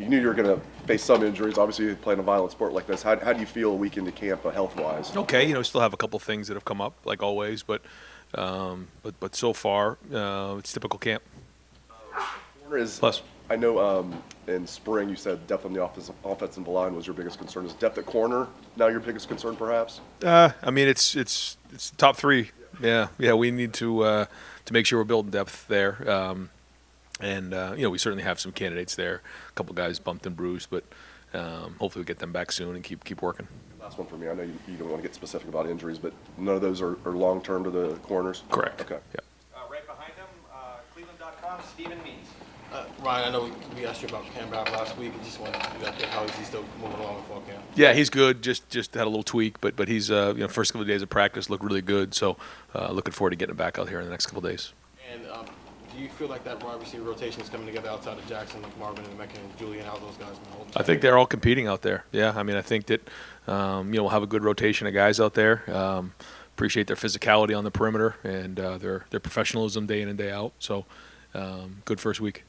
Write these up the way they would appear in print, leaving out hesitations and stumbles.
you knew you were going to face some injuries. Obviously, playing a violent sport like this, how do you feel a week into camp health-wise? Okay, still have a couple things that have come up like always, but so far it's typical camp. Corner is, Plus, I know in spring you said depth on the offensive line was your biggest concern. Is depth at corner now your biggest concern, perhaps? I mean it's top three. Yeah. We need to make sure we're building depth there. And we certainly have some candidates there. A couple guys bumped and bruised, but hopefully we get them back soon and keep working. Last one for me. I know you don't want to get specific about injuries, but none of those are long-term to the corners? Correct. Okay. Yeah. Right behind him, Cleveland.com, Stephen Means. Ryan, I know we asked you about Cam Brown last week. I just wanted to get update. How is he still moving along with fall camp? Yeah, he's good. Just had a little tweak, but he's first couple of days of practice looked really good. So looking forward to getting him back out here in the next couple of days. And do you feel like that wide receiver rotation is coming together outside of Jackson, like Marvin and Mecca and Julian, how those guys been holding? I think they're all competing out there. Yeah, I mean, I think that we'll have a good rotation of guys out there. Appreciate their physicality on the perimeter and their professionalism day in and day out. So good first week.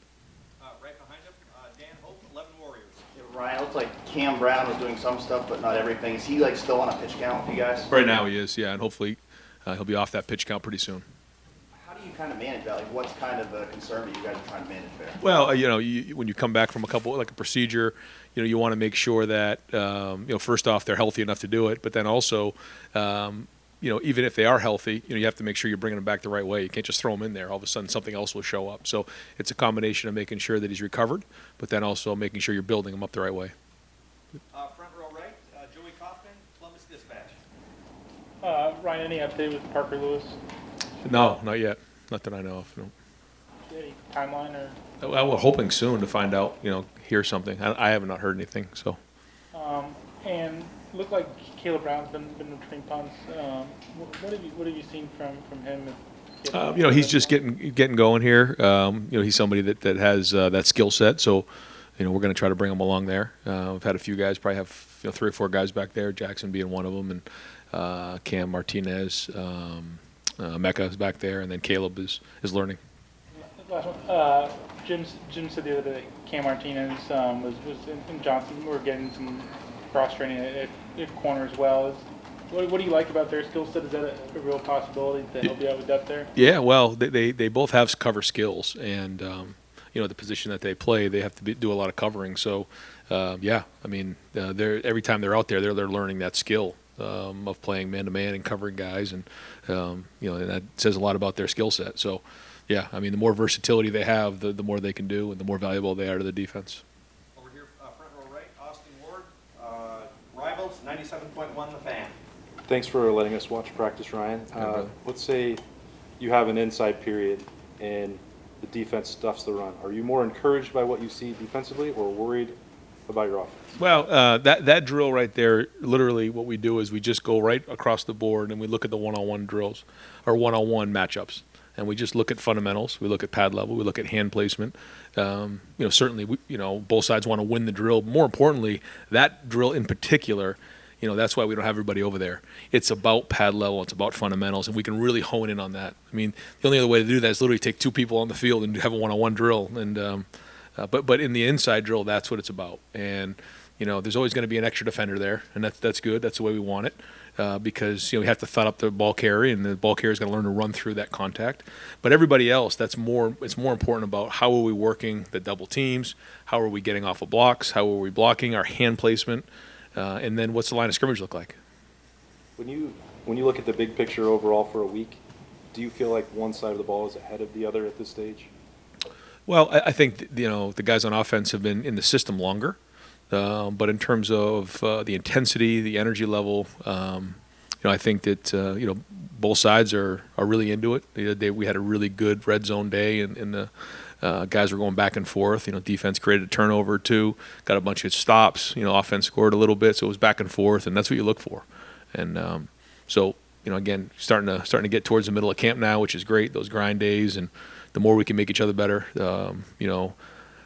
Right behind him, Dan Hope, 11 Warriors. Yeah, Ryan, it looks like Cam Brown was doing some stuff, but not everything. Is he still on a pitch count with you guys? Right now he is, yeah, and hopefully he'll be off that pitch count pretty soon. How do you kind of manage that? What's kind of a concern that you guys are trying to manage there? Well, when you come back from a procedure, you want to make sure that first off they're healthy enough to do it, but then also, even if they are healthy, you have to make sure you're bringing them back the right way. You can't just throw them in there. All of a sudden, something else will show up. So it's a combination of making sure that he's recovered, but then also making sure you're building him up the right way. Front row right, Joey Kaufman, Columbus Dispatch. Ryan, any update with Parker Lewis? No, not yet. Not that I know of. No. Any timeline or? Well, we're hoping soon to find out. Hear something. I have not heard anything. So. And looked like Caleb Brown's been returning punts. What have you seen from him? He's just getting going here. He's somebody that has that skill set. So, we're going to try to bring him along there. We've had a few guys, probably have 3 or 4 guys back there. Jackson being one of them, and Cam Martinez, Mecca is back there, and then Caleb is learning. Last one. Jim said the other day that Cam Martinez was in Johnson. We're getting some cross training at corner as well. What do you like about their skill set? Is that a real possibility to help you out with depth there? Yeah, well, they both have cover skills, and the position that they play, they have to do a lot of covering. So, I mean, every time they're out there, they're learning that skill of playing man-to-man and covering guys, and and that says a lot about their skill set. So, yeah, I mean, the more versatility they have, the more they can do, and the more valuable they are to the defense. Over here, front row right, Austin Ward, Rivals, 97.1 The Fan. Thanks for letting us watch practice, Ryan. Let's say you have an inside period and the defense stuffs the run. Are you more encouraged by what you see defensively or worried about your offense? Well, that drill right there, literally what we do is we just go right across the board and we look at the one-on-one drills or one-on-one matchups. And we just look at fundamentals. We look at pad level. We look at hand placement. Certainly, both sides want to win the drill. More importantly, that drill in particular, that's why we don't have everybody over there. It's about pad level. It's about fundamentals, and we can really hone in on that. I mean, the only other way to do that is literally take 2 people on the field and have a one-on-one drill. And but in the inside drill, that's what it's about. And there's always going to be an extra defender there, and that's good. That's the way we want it. Because we have to thud up the ball carrier, and the ball carrier is going to learn to run through that contact. But everybody else, it's more important about how are we working the double teams, how are we getting off of blocks, how are we blocking, our hand placement, and then what's the line of scrimmage look like. When you look at the big picture overall for a week, do you feel like one side of the ball is ahead of the other at this stage? Well, I think the guys on offense have been in the system longer. But in terms of the intensity, the energy level, I think that both sides are really into it. We had a really good red zone day, and the guys were going back and forth. Defense created a turnover too, got a bunch of stops. Offense scored a little bit, so it was back and forth, and that's what you look for. And so again, starting to get towards the middle of camp now, which is great. Those grind days, and the more we can make each other better,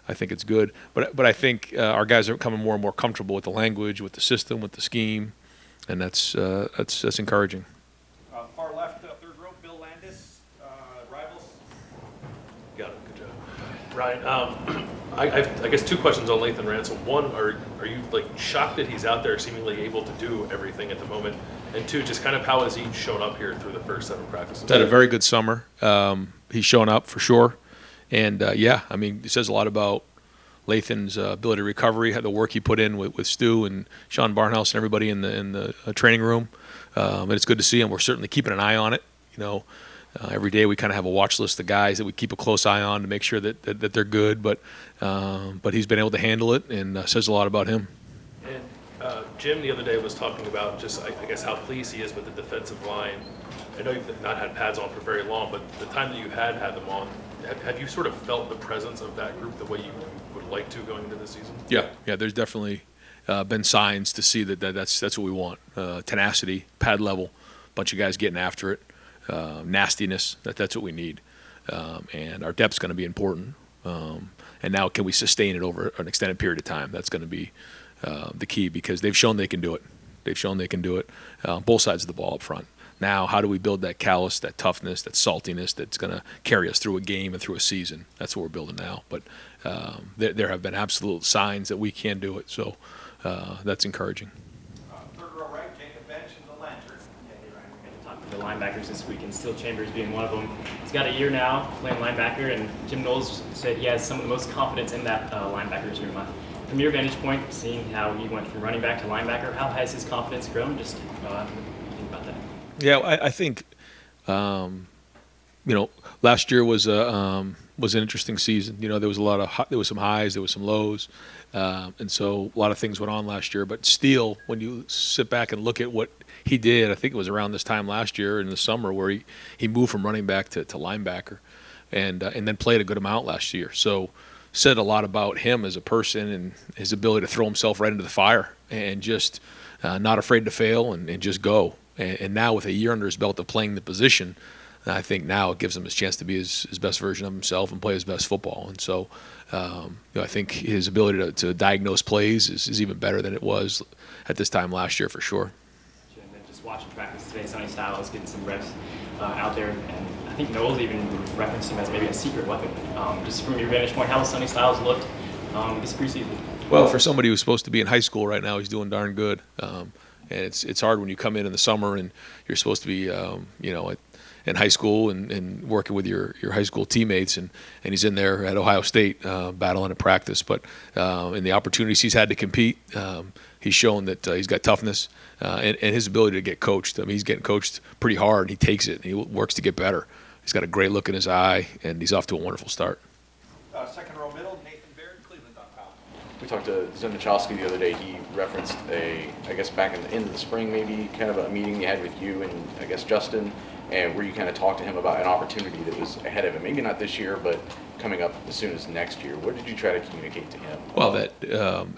I think it's good. But I think our guys are becoming more and more comfortable with the language, with the system, with the scheme, and that's encouraging. Far left, third row, Bill Landis, Rivals. Got it. Good job. Ryan, I guess two questions on Lathan Ransom. One, are you like shocked that he's out there seemingly able to do everything at the moment? And two, just kind of how has he shown up here through the first 7 practices? He's had a very good summer. He's shown up for sure. And yeah, I mean, it says a lot about Lathan's ability to recovery, the work he put in with Stu and Sean Barnhouse and everybody in the training room. And it's good to see him. We're certainly keeping an eye on it. You know, every day we kind of have a watch list of guys that we keep a close eye on to make sure that they're good. But he's been able to handle it, and says a lot about him. And Jim the other day was talking about just, I guess, how pleased he is with the defensive line. I know you've not had pads on for very long, but the time that you had them on, have you sort of felt the presence of that group the way you would like to going into the season? Yeah. There's definitely been signs to see that's what we want. Tenacity, pad level, bunch of guys getting after it, nastiness. That's what we need, and our depth's going to be important. And now, can we sustain it over an extended period of time? That's going to be the key, because they've shown they can do it. They've shown they can do it, both sides of the ball up front. Now, how do we build that callous, that toughness, that saltiness that's going to carry us through a game and through a season? That's what we're building now. But there have been absolute signs that we can do it, so that's encouraging. Third row right, Jacob Bench and the Lantern. Hey, Ryan, we're going to talk to the linebackers this week, and Steel Chambers being one of them. He's got a year now playing linebacker, and Jim Knowles said he has some of the most confidence in that linebackers room. From your vantage point, seeing how he went from running back to linebacker, how has his confidence grown? Just what do you think about that? Yeah, I think, last year was an interesting season. You know, there was there was some highs, there was some lows, and so a lot of things went on last year. But still, when you sit back and look at what he did, I think it was around this time last year in the summer where he moved from running back to linebacker, and then played a good amount last year. So said a lot about him as a person and his ability to throw himself right into the fire and just not afraid to fail and just go. And now with a year under his belt of playing the position, I think now it gives him his chance to be his best version of himself and play his best football. And so I think his ability to diagnose plays is even better than it was at this time last year for sure. And then just watching practice today, Sonny Styles getting some reps out there, and I think Knowles even referenced him as maybe a secret weapon. Just from your vantage point, how has Sonny Styles looked this preseason? Well, for somebody who's supposed to be in high school right now, he's doing darn good. And it's hard when you come in the summer and you're supposed to be, in high school and working with your high school teammates, and he's in there at Ohio State battling at practice. But in the opportunities he's had to compete, he's shown that he's got toughness and his ability to get coached. I mean, he's getting coached pretty hard, and he takes it, and he works to get better. He's got a great look in his eye, and he's off to a wonderful start. Second row middle, Nathan Baird, Cleveland.com. We talked to Zimachowski the other day. He referenced I guess back in the end of the spring, maybe kind of a meeting you had with you and I guess Justin, and where you kind of talked to him about an opportunity that was ahead of him. Maybe not this year, but coming up as soon as next year. What did you try to communicate to him? Well, that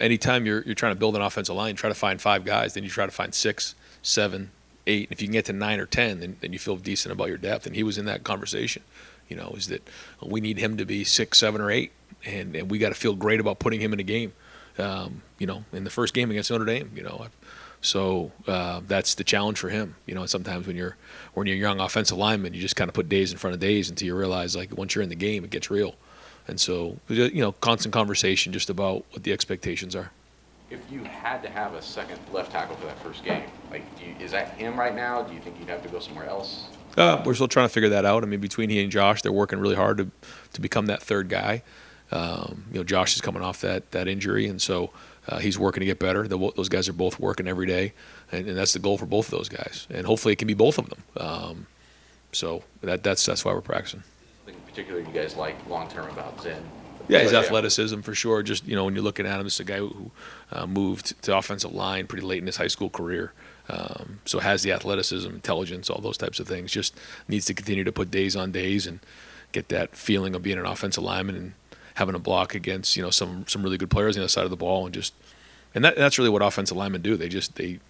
anytime you're trying to build an offensive line, try to find 5 guys, then you try to find 6, 7, 8. And if you can get to 9 or 10, then you feel decent about your depth. And he was in that conversation. Is that we need him to be 6, 7, or 8, and we got to feel great about putting him in a game. In the first game against Notre Dame, so that's the challenge for him. Sometimes when you're a young offensive lineman, you just kind of put days in front of days until you realize, like, once you're in the game, it gets real. And so, constant conversation just about what the expectations are. If you had to have a second left tackle for that first game, is that him right now? Do you think you'd have to go somewhere else? We're still trying to figure that out. I mean, between he and Josh, they're working really hard to become that third guy. Josh is coming off that injury, and so he's working to get better. Those guys are both working every day, and that's the goal for both of those guys. And hopefully it can be both of them. So that's why we're practicing. Something in particular you guys like long-term about Zen? Yeah, his athleticism for sure. Just, when you're looking at him, it's a guy who moved to offensive line pretty late in his high school career. So has the athleticism, intelligence, all those types of things. Just needs to continue to put days on days and get that feeling of being an offensive lineman and having a block against, some really good players on the other side of the ball, and that's really what offensive linemen do. They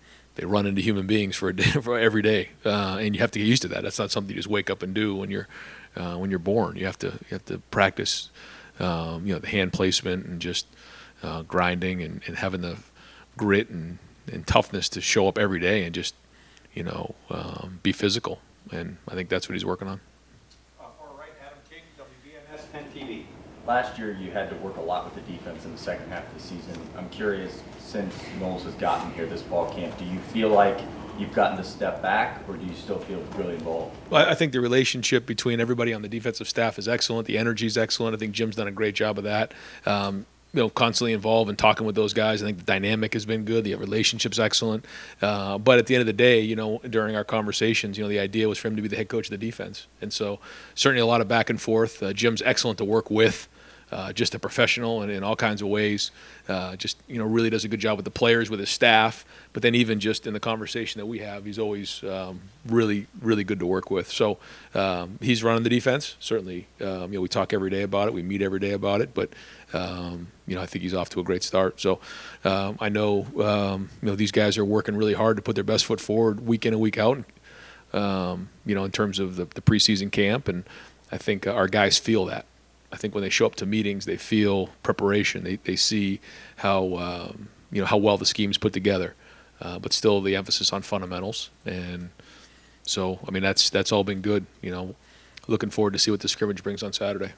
run into human beings for every day, and you have to get used to that. That's not something you just wake up and do when you're born. You have to practice, the hand placement and just grinding and having the grit and toughness to show up every day and just be physical. And I think that's what he's working on. Far right, Adam King, WBNS 10 TV. last year you had to work a lot with the defense in the second half of the season. I'm curious, since Knowles has gotten here this fall camp, do you feel like you've gotten the step back, or do you still feel really involved? Well, I think the relationship between everybody on the defensive staff is excellent. The energy is excellent. I think Jim's done a great job of that. Constantly involved and talking with those guys. I think the dynamic has been good. The relationship's excellent. But at the end of the day, during our conversations, the idea was for him to be the head coach of the defense. And so certainly a lot of back and forth. Jim's excellent to work with. Just a professional and in all kinds of ways. Really does a good job with the players, with his staff. But then even just in the conversation that we have, he's always really, really good to work with. So he's running the defense. Certainly, we talk every day about it. We meet every day about it. But I think he's off to a great start. So I know these guys are working really hard to put their best foot forward week in and week out. In terms of the preseason camp, and I think our guys feel that. I think when they show up to meetings, they feel preparation. They see how how well the scheme's put together, but still the emphasis on fundamentals. And so, that's all been good. Looking forward to see what the scrimmage brings on Saturday.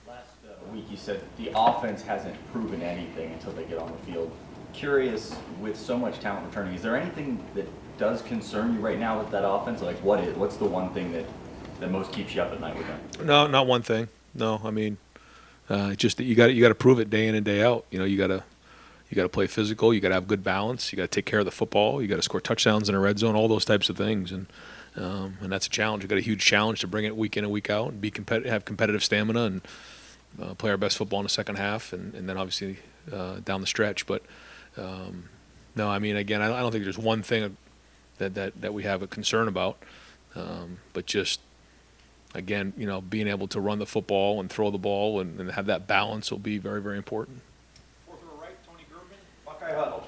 Last week you said the offense hasn't proven anything until they get on the field. Curious, with so much talent returning, is there anything that does concern you right now with that offense? Like, what's the one thing that most keeps you up at night with them? No, not one thing. No, just that you got to prove it day in and day out. You got to play physical. You got to have good balance. You got to take care of the football. You got to score touchdowns in a red zone. All those types of things, and that's a challenge. We got a huge challenge to bring it week in and week out, and have competitive stamina, and play our best football in the second half, and then obviously down the stretch. But no, again, I don't think there's one thing that we have a concern about, but just. Again, being able to run the football and throw the ball and have that balance will be very, very important. Fourth row right, Tony Grubman, Buckeye Huddle.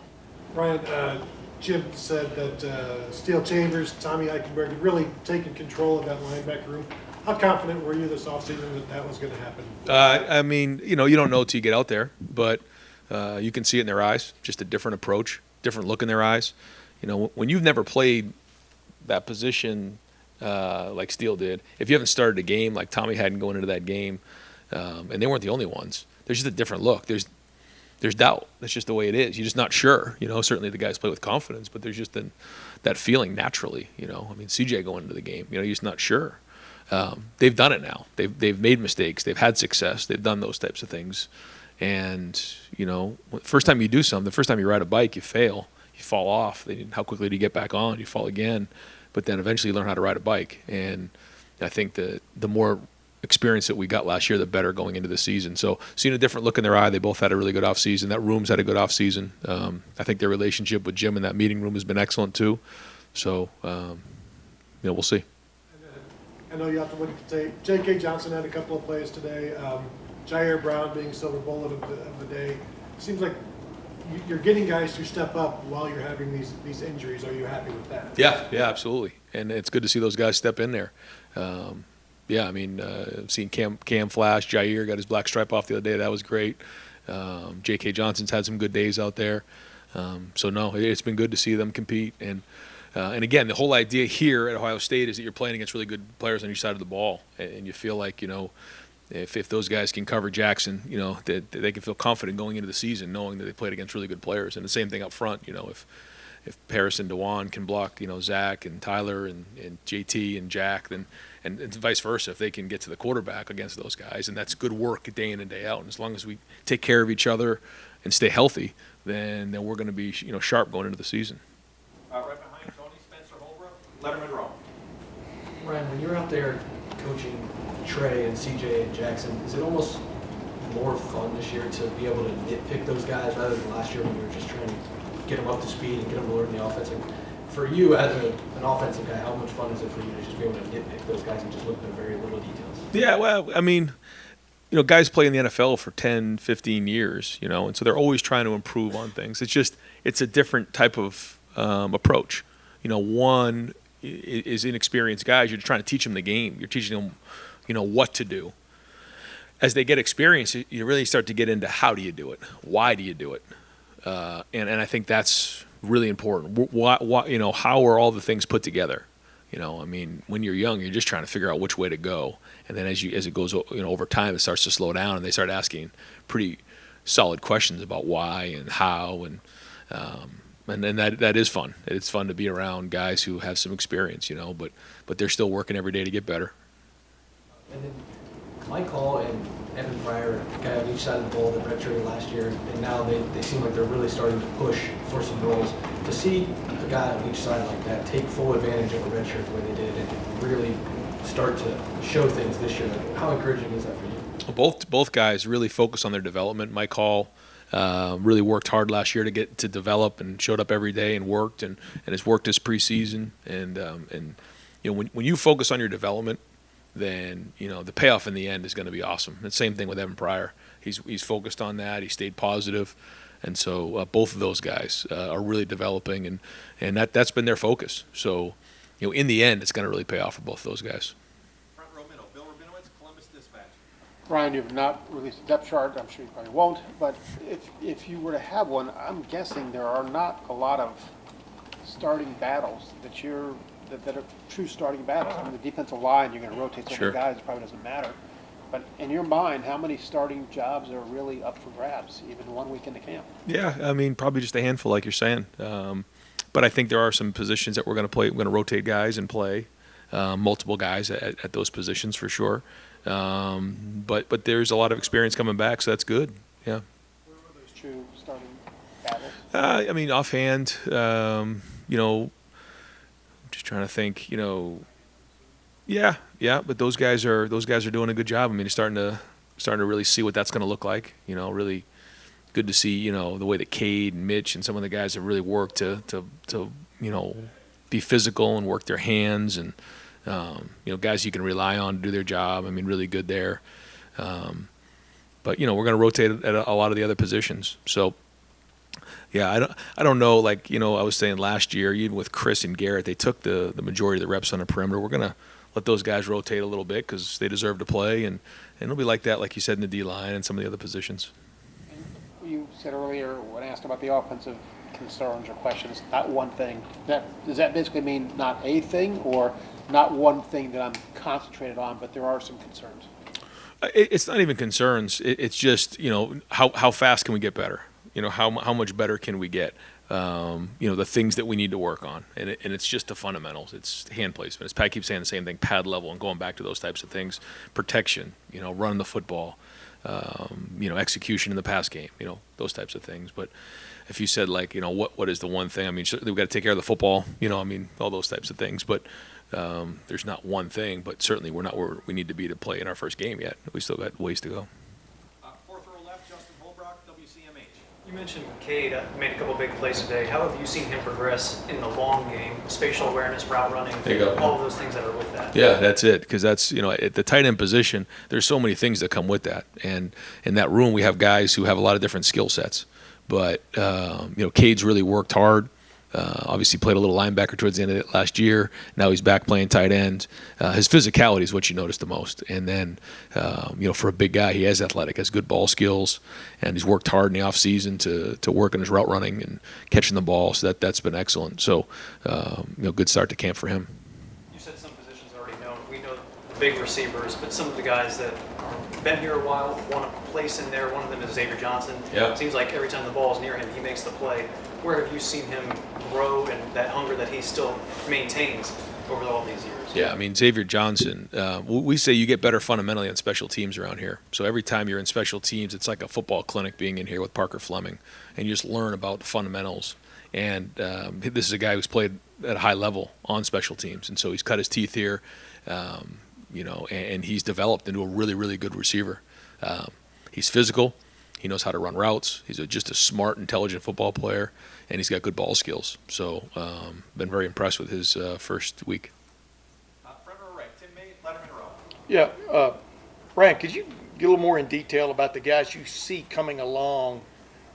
Ryan, Jim said that Steele Chambers, Tommy Eichenberg had really taken control of that linebacker room. How confident were you this offseason that was going to happen? You don't know till you get out there, but you can see it in their eyes, just a different approach, different look in their eyes. When you've never played that position like Steele did, if you haven't started a game like Tommy hadn't going into that game, and they weren't the only ones, there's just a different look. There's doubt. That's just the way it is. You're just not sure. Certainly the guys play with confidence, but there's just that feeling naturally. CJ going into the game, you're just not sure. They've done it now. They've made mistakes. They've had success. They've done those types of things. And, first time you do something, the first time you ride a bike, you fail. You fall off. How quickly do you get back on? You fall again. But then eventually you learn how to ride a bike. And I think the more experience that we got last year, the better going into the season. So seeing a different look in their eye, they both had a really good offseason. That room's had a good offseason. I think their relationship with Jim in that meeting room has been excellent too. So, we'll see. I know you have to look at the tape. J.K. Johnson had a couple of plays today. Jair Brown being silver bullet of the day. Seems like you're getting guys to step up while you're having these injuries. Are you happy with that? Yeah, absolutely. And it's good to see those guys step in there. Seeing Cam Flash, Jair got his black stripe off the other day. That was great. J.K. Johnson's had some good days out there. It's been good to see them compete. And again, the whole idea here at Ohio State is that you're playing against really good players on each side of the ball. And you feel like, if those guys can cover Jackson, that they can feel confident going into the season knowing that they played against really good players. And the same thing up front, if Paris and Dewan can block, Zach and Tyler and JT and Jack, then and vice versa, if they can get to the quarterback against those guys, and that's good work day in and day out. And as long as we take care of each other and stay healthy, then we're going to be sharp going into the season. Right behind Tony, Spencer Holbrook, Letterman Row. Ryan, when you're out there coaching Trey and CJ and Jackson, is it almost more fun this year to be able to nitpick those guys rather than last year when you were just trying to get them up to speed and get them to learn the offense? For you as an offensive guy, how much fun is it for you to just be able to nitpick those guys and just look at the very little details? Yeah, well, guys play in the NFL for 10, 15 years, and so they're always trying to improve on things. It's a different type of approach. One is inexperienced guys. You're trying to teach them the game. You're teaching them, what to do. As they get experience, you really start to get into how do you do it? Why do you do it? And I think that's really important. How are all the things put together? You know, I mean, when you're young, you're just trying to figure out which way to go, and then as it goes, over time, it starts to slow down, and they start asking pretty solid questions about why and how, and then that is fun. It's fun to be around guys who have some experience, but they're still working every day to get better. And then Mike Hall and Evan Pryor, guy on each side of the ball that redshirted last year, and now they seem like they're really starting to push for some roles. To see a guy on each side like that take full advantage of a redshirt the way they did and really start to show things this year, like, how encouraging is that for you? Both guys really focused on their development. Mike Hall really worked hard last year to develop and showed up every day and worked and has worked his preseason. And when you focus on your development, then the payoff in the end is going to be awesome. And same thing with Evan Pryor. He's focused on that. He stayed positive, and so both of those guys are really developing, and that's been their focus. So in the end, it's going to really pay off for both of those guys. Front row middle, Bill Rabinowitz, Columbus Dispatch. Ryan, you've not released a depth chart. I'm sure you probably won't. But if you were to have one, I'm guessing there are not a lot of starting battles that are true starting battles. I mean, the defensive line, you're going to rotate so Sure. many guys, it probably doesn't matter. But in your mind, how many starting jobs are really up for grabs, even 1 week into camp? Yeah, I mean, probably just a handful, like you're saying. But I think there are some positions that we're going to play. We're going to rotate guys and play multiple guys at those positions for sure. But there's a lot of experience coming back, so that's good. Yeah. Where are those true starting battles? I mean, offhand, I'm just trying to think. Yeah. But those guys are doing a good job. I mean, starting to really see what that's going to look like. Really good to see. The way that Cade and Mitch and some of the guys have really worked to be physical and work their hands and guys you can rely on to do their job. I mean, really good there. But we're going to rotate at a lot of the other positions. So. Yeah, I don't know. Like I was saying last year, even with Chris and Garrett, they took the majority of the reps on the perimeter. We're gonna let those guys rotate a little bit because they deserve to play, and it'll be like that, like you said, in the D line and some of the other positions. And you said earlier when asked about the offensive concerns or questions, not one thing. Does that basically mean not a thing, or not one thing that I'm concentrated on, but there are some concerns? It's not even concerns. It's just how fast can we get better? How much better can we get? The things that we need to work on, and it's just the fundamentals. It's hand placement. As Pat keeps saying the same thing, pad level, and going back to those types of things. Protection, running the football, execution in the pass game, those types of things. But if you said what is the one thing? I mean, we've got to take care of the football, all those types of things. But there's not one thing. But certainly we're not where we need to be to play in our first game yet. We still got ways to go. Fourth row left, Justin Holbrook, WCMH. You mentioned Cade made a couple big plays today. How have you seen him progress in the long game, spatial awareness, route running, There you go. all of those things that are with that? Yeah, that's it. Because that's at the tight end position, there's so many things that come with that. And in that room, we have guys who have a lot of different skill sets. But Cade's really worked hard. Obviously played a little linebacker towards the end of it last year. Now he's back playing tight end. His physicality is what you notice the most. And then, for a big guy, he is athletic, has good ball skills, and he's worked hard in the offseason to work on his route running and catching the ball. So that's been excellent. So, good start to camp for him. You said some positions are already known. We know the big receivers, but some of the guys that have been here a while want a place in there. One of them is Xavier Johnson. Yeah. It seems like every time the ball is near him, he makes the play. Where have you seen him grow and that hunger that he still maintains over all these years? Yeah, I mean, Xavier Johnson, we say you get better fundamentally on special teams around here. So every time you're in special teams, it's like a football clinic being in here with Parker Fleming, and you just learn about the fundamentals. And this is a guy who's played at a high level on special teams, and so he's cut his teeth here, and he's developed into a really, really good receiver. He's physical. He knows how to run routes. He's just a smart, intelligent football player, and he's got good ball skills. So, been very impressed with his first week. Front row right, Tim May, Letterman row. Yeah, Ryan, could you get a little more in detail about the guys you see coming along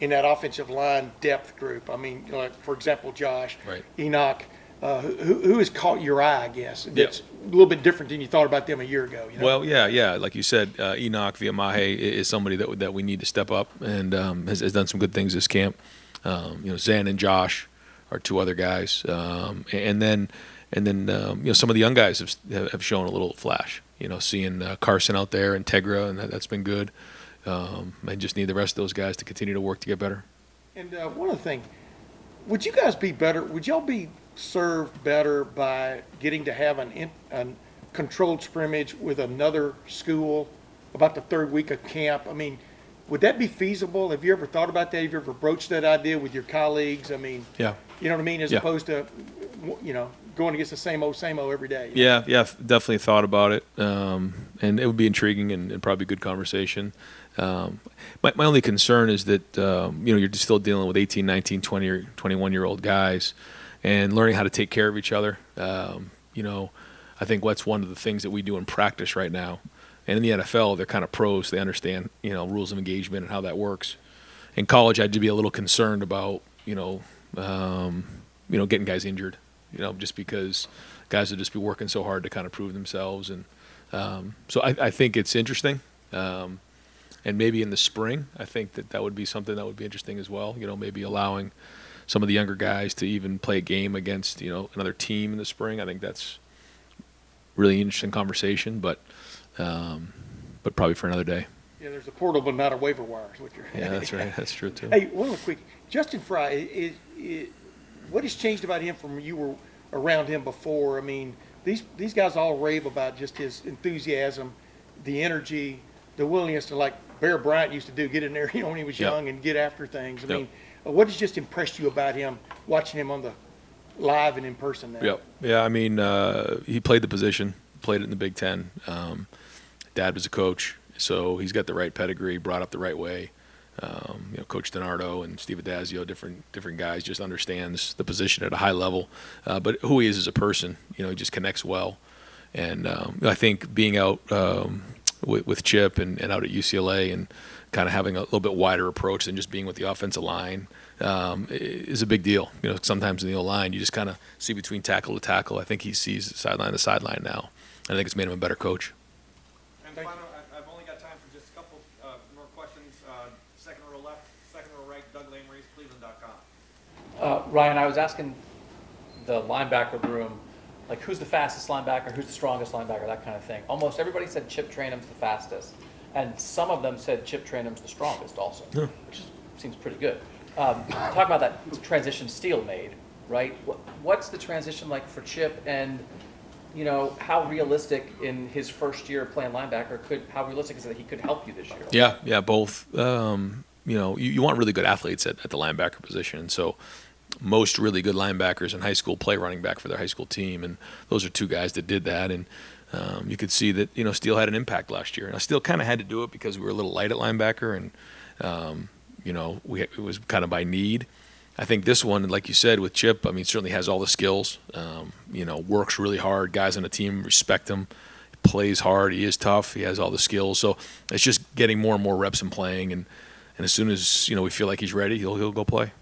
in that offensive line depth group? I mean, for example, Josh, Right. Enoch, who has caught your eye, I guess, that's a little bit different than you thought about them a year ago? Well, yeah. Like you said, Enoch Viamahe is somebody that we need to step up and has done some good things this camp. Zan and Josh are two other guys. And then And then some of the young guys have shown a little flash. Seeing Carson out there and Tegra, and that's been good. I just need the rest of those guys to continue to work to get better. And one other thing, would you guys be better? Would y'all be served better by getting to have an controlled scrimmage with another school about the third week of camp? I mean, would that be feasible? Have you ever thought about that? Have you ever broached that idea with your colleagues? I mean, Yeah. you know what I mean? As Yeah. opposed to, going against the same old every day. Yeah, definitely thought about it, and it would be intriguing and probably a good conversation. My only concern is that you're just still dealing with 18, 19, 20, or 21-year-old guys, and learning how to take care of each other. I think that's one of the things that we do in practice right now. And in the NFL, they're kind of pros; they understand rules of engagement and how that works. In college, I'd be a little concerned about getting guys injured. Just because guys would just be working so hard to kind of prove themselves. And so I think it's interesting. And maybe in the spring, I think that would be something that would be interesting as well. Maybe allowing some of the younger guys to even play a game against, another team in the spring. I think that's really interesting conversation, but probably for another day. Yeah, there's a portal, but not a waiver wire. Is what you're. Yeah, that's right. That's true too. Hey, one more quick. Justin Fry, what has changed about him from you were around him before? I mean, these guys all rave about just his enthusiasm, the energy, the willingness to, like Bear Bryant used to do, get in there, when he was young and get after things. I mean, what has just impressed you about him, watching him on the live and in person now? Yep. Yeah, I mean, he played the position, played it in the Big Ten. Dad was a coach, so he's got the right pedigree, brought up the right way. Coach DiNardo and Steve Adazio, different guys, just understands the position at a high level. But who he is as a person, he just connects well. And I think being out with Chip and out at UCLA and kind of having a little bit wider approach than just being with the offensive line is a big deal. Sometimes in the O-line, you just kind of see between tackle to tackle. I think he sees sideline to sideline now. And I think it's made him a better coach. And final, I've only got time for just a couple more questions. Second row left, second row right, Doug Lamreys, Cleveland.com. Ryan, I was asking the linebacker room, like who's the fastest linebacker, who's the strongest linebacker, that kind of thing. Almost everybody said Chip Trainum's the fastest, and some of them said Chip Trainum's the strongest also, which seems pretty good. Talk about that transition Steele made, right? What's the transition like for Chip, and how realistic in his first year playing linebacker how realistic is it that he could help you this year? Yeah, both. You want really good athletes at the linebacker position. So most really good linebackers in high school play running back for their high school team, and those are two guys that did that. And you could see that Steele had an impact last year. And I still kind of had to do it because we were a little light at linebacker, and it was kind of by need. I think this one, like you said, with Chip, I mean, certainly has all the skills. Works really hard. Guys on the team respect him. He plays hard. He is tough. He has all the skills. So it's just getting more and more reps and playing. And as soon as we feel like he's ready, he'll go play.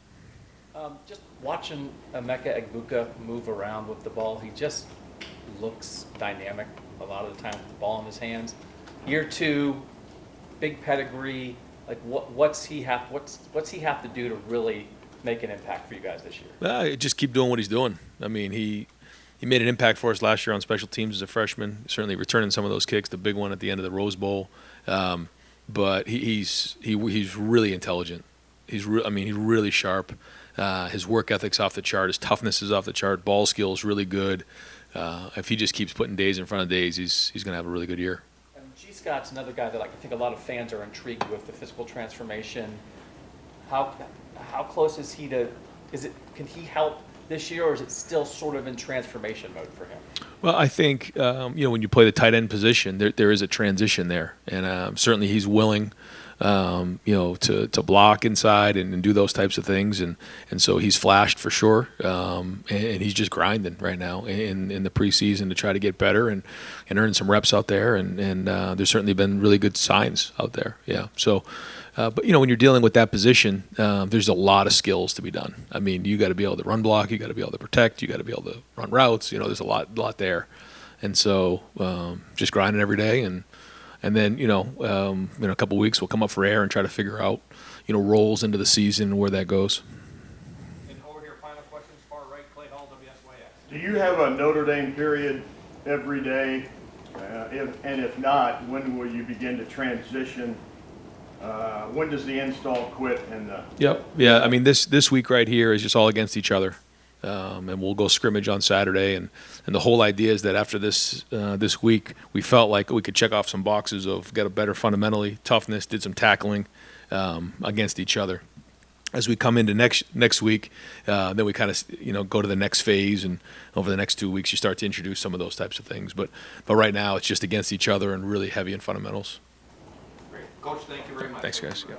Just watching Emeka Egbuka move around with the ball, he just looks dynamic a lot of the time with the ball in his hands. Year two, big pedigree. Like what's he have to do to really make an impact for you guys this year? Just keep doing what he's doing. I mean, he made an impact for us last year on special teams as a freshman. Certainly returning some of those kicks, the big one at the end of the Rose Bowl. But he's really intelligent. He's really sharp. His work ethic's off the chart. His toughness is off the chart. Ball skill's really good. If he just keeps putting days in front of days, he's going to have a really good year. And G. Scott's another guy that I think a lot of fans are intrigued with the physical transformation. How close is he to? Can he help this year, or is it still sort of in transformation mode for him? Well, I think when you play the tight end position, there is a transition there, and certainly he's willing, to block inside and do those types of things, and so he's flashed for sure, and he's just grinding right now in the preseason to try to get better and earn some reps out there, and there's certainly been really good signs out there. Yeah, so. But when you're dealing with that position, there's a lot of skills to be done. I mean, you got to be able to run block, you got to be able to protect, you got to be able to run routes. There's a lot there, and so just grinding every day, and then in a couple of weeks we'll come up for air and try to figure out roles into the season and where that goes. And over here, final questions, far right, Clay Hall, WSYS. Do you have a Notre Dame period every day? If not, when will you begin to transition? When does the install quit and the? Yep. Yeah. I mean, this week right here is just all against each other, and we'll go scrimmage on Saturday. And the whole idea is that after this week, we felt like we could check off some boxes of get a better fundamentally toughness, did some tackling against each other. As we come into next week, then we kind of go to the next phase, and over the next 2 weeks, you start to introduce some of those types of things. But right now, it's just against each other and really heavy in fundamentals. Great. Coach, thank you very much. Thanks, guys. Yeah.